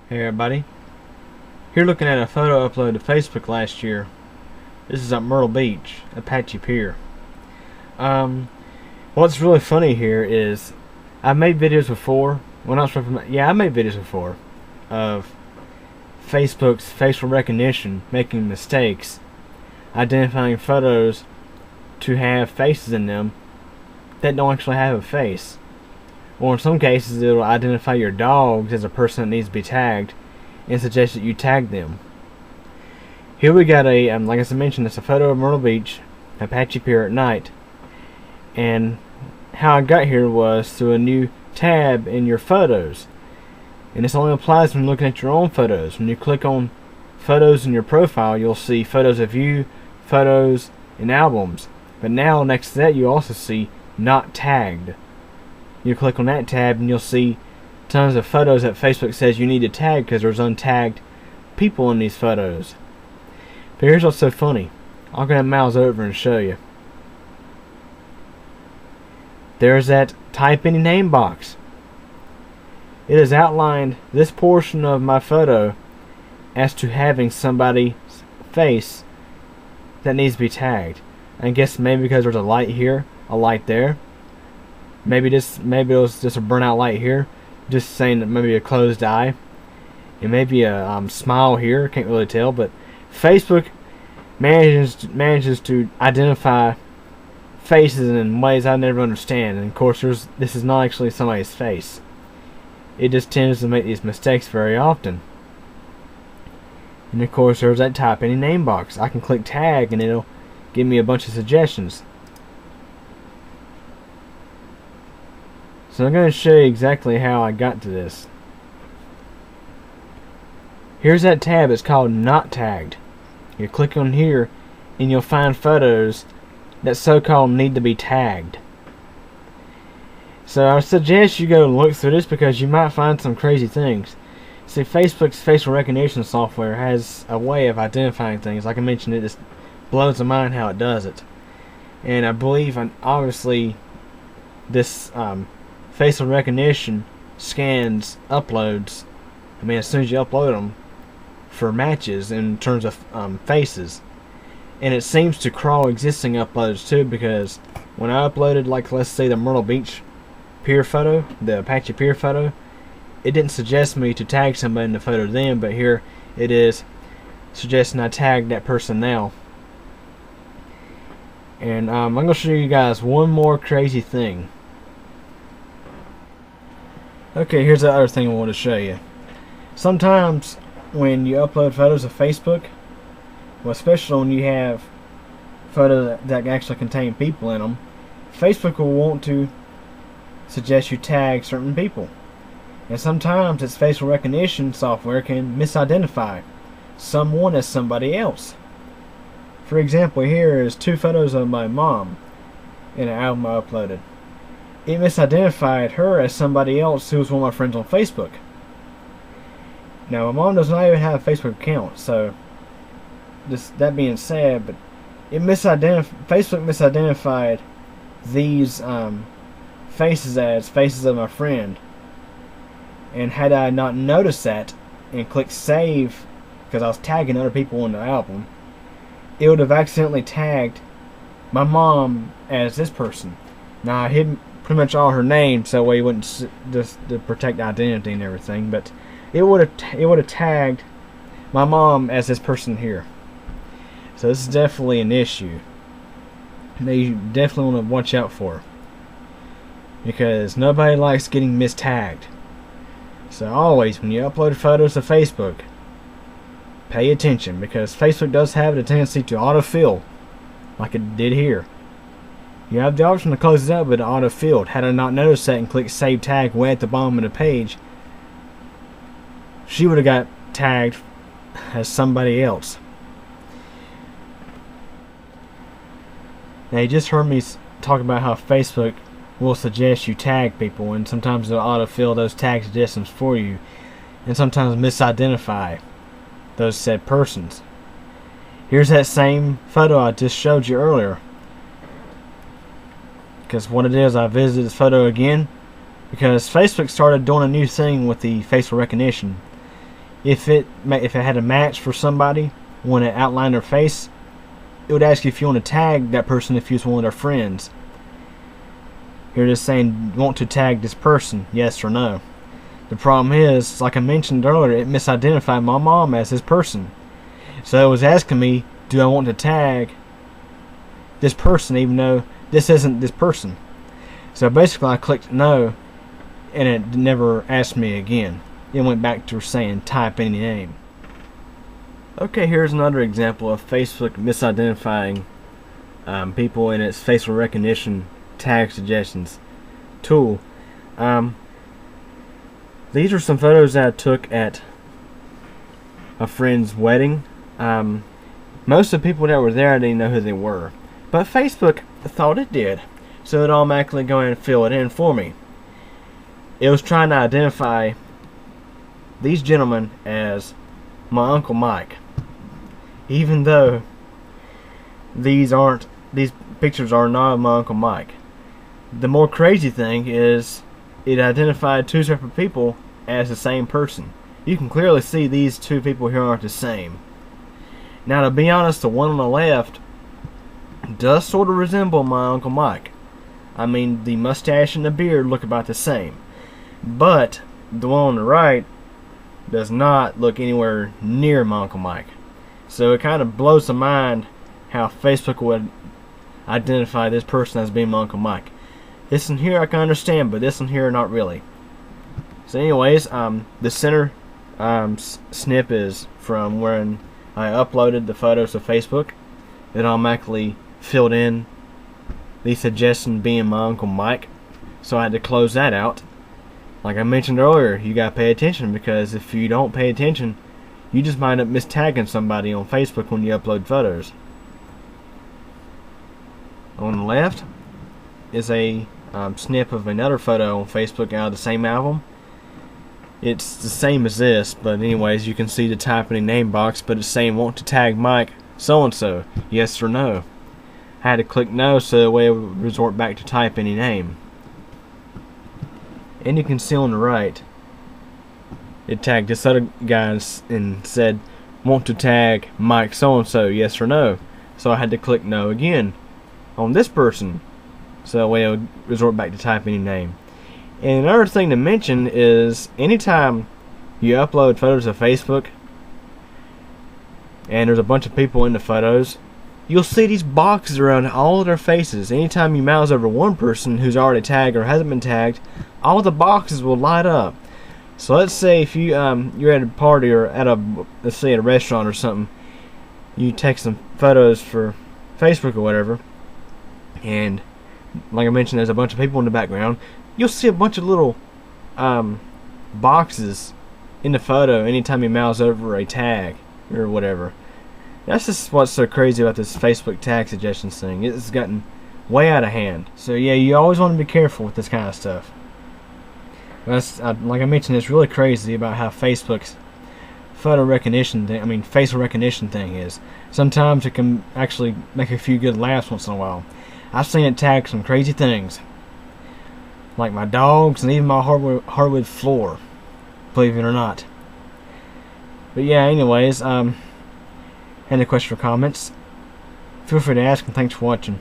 Hey everybody, here looking at a photo uploaded to Facebook last year. This is at Myrtle Beach, Apache Pier. What's really funny here is I've made videos before. I made videos before of Facebook's facial recognition making mistakes, identifying photos to have faces in them that don't actually have a face. Or in some cases, it'll identify your dogs as a person that needs to be tagged and suggest that you tag them. Here we got like I mentioned, it's a photo of Myrtle Beach, Apache Pier at night. And how I got here was through a new tab in your photos. And this only applies when looking at your own photos. When you click on photos in your profile, you'll see photos of you, photos, and albums. But now next to that, you also see not tagged. You click on that tab and you'll see tons of photos that Facebook says you need to tag because there's untagged people in these photos. But here's what's so funny. I'll go ahead and mouse over and show you. There's that type any name box. It has outlined this portion of my photo as to having somebody's face that needs to be tagged. I guess maybe because there's a light here, a light there. Maybe it was just a burnout light here, just saying that maybe a closed eye. It may be a smile here, can't really tell, but Facebook manages to identify faces in ways I never understand. And of course, this is not actually somebody's face. It just tends to make these mistakes very often. And of course, there's that type any name box. I can click tag and it'll give me a bunch of suggestions. So I'm going to show you exactly how I got to this. Here's that tab. It's called Not Tagged. You click on here and you'll find photos that so-called need to be tagged. So I suggest you go look through this because you might find some crazy things. See, Facebook's facial recognition software has a way of identifying things. Like I mentioned, it just blows the mind how it does it. And I believe, obviously, this facial recognition scans uploads. I mean, as soon as you upload them for matches in terms of faces, and it seems to crawl existing uploads too. Because when I uploaded, like let's say the Myrtle Beach Pier photo, the Apache Pier photo, it didn't suggest me to tag somebody in the photo then, but here it is suggesting I tag that person now. And I'm going to show you guys one more crazy thing. Okay, here's the other thing I want to show you. Sometimes when you upload photos of Facebook, well, especially when you have photos that actually contain people in them, Facebook will want to suggest you tag certain people. And sometimes its facial recognition software can misidentify someone as somebody else. For example, here is 2 photos of my mom in an album I uploaded. It misidentified her as somebody else who was one of my friends on Facebook. Now, my mom does not even have a Facebook account, so that being said, but Facebook misidentified these faces as faces of my friend. And had I not noticed that and clicked save, because I was tagging other people in the album, it would have accidentally tagged my mom as this person. Now, I hid pretty much all her name so we wouldn't just to protect identity and everything, but it would have tagged my mom as this person here. So this is definitely an issue that you definitely want to watch out for, because nobody likes getting mistagged. So always, when you upload photos to Facebook, pay attention, because Facebook does have the tendency to autofill, like it did here. You have the option to close it up, but it auto-filled. Had I not noticed that and clicked save tag way at the bottom of the page, she would have got tagged as somebody else. Now, you just heard me talk about how Facebook will suggest you tag people, and sometimes they'll autofill those tag suggestions for you, and sometimes misidentify those said persons. Here's that same photo I just showed you earlier. Because what it is, I visited this photo again because Facebook started doing a new thing with the facial recognition. if it had a match for somebody, when it outlined their face, it would ask you if you want to tag that person if you was one of their friends. You're just saying, want to tag this person, yes or no. The problem is, like I mentioned earlier, it misidentified my mom as this person. So it was asking me, do I want to tag this person even though this isn't this person? So basically I clicked no, and it never asked me again. It went back to saying type any name. Okay, here's another example of Facebook misidentifying people in its facial recognition tag suggestions tool. These are some photos that I took at a friend's wedding. Most of the people that were there, I didn't know who they were, but Facebook thought it did, so it automatically go in and fill it in for me. It was trying to identify these gentlemen as my Uncle Mike, even though these pictures are not of my Uncle Mike. The more crazy thing is it identified two separate people as the same person. You can clearly see these two people here aren't the same. Now, to be honest, the one on the left does sort of resemble my Uncle Mike. I mean, the mustache and the beard look about the same. But the one on the right does not look anywhere near my Uncle Mike. So it kind of blows the mind how Facebook would identify this person as being my Uncle Mike. This one here I can understand, but this one here not really. So anyways, the center snip is from when I uploaded the photos to Facebook. It automatically filled in the suggestion being my Uncle Mike, so I had to close that out. Like I mentioned earlier, you gotta pay attention, because if you don't pay attention, you just might end up mistagging somebody on Facebook when you upload photos. On the left is a snip of another photo on Facebook out of the same album. It's the same as this, but anyways, you can see the type in the name box, but it's saying want to tag Mike so-and-so, yes or no. I had to click no, so the way it would resort back to type any name. And you can see on the right, it tagged this other guy and said want to tag Mike so-and-so, yes or no. So I had to click no again on this person, so that way it would resort back to type any name. And another thing to mention is, anytime you upload photos to Facebook and there's a bunch of people in the photos, you'll see these boxes around all of their faces. Anytime you mouse over one person who's already tagged or hasn't been tagged, all the boxes will light up. So let's say if you you're at a party or at let's say at a restaurant or something, you take some photos for Facebook or whatever, and like I mentioned, there's a bunch of people in the background. You'll see a bunch of little boxes in the photo anytime you mouse over a tag or whatever. That's just what's so crazy about this Facebook tag suggestions thing. It's gotten way out of hand. So yeah, you always want to be careful with this kind of stuff. That's like I mentioned, it's really crazy about how Facebook's photo recognition thing, facial recognition thing is. Sometimes it can actually make a few good laughs once in a while. I've seen it tag some crazy things, like my dogs and even my hardwood floor, believe it or not. But yeah, anyways, any questions or comments, feel free to ask, and thanks for watching.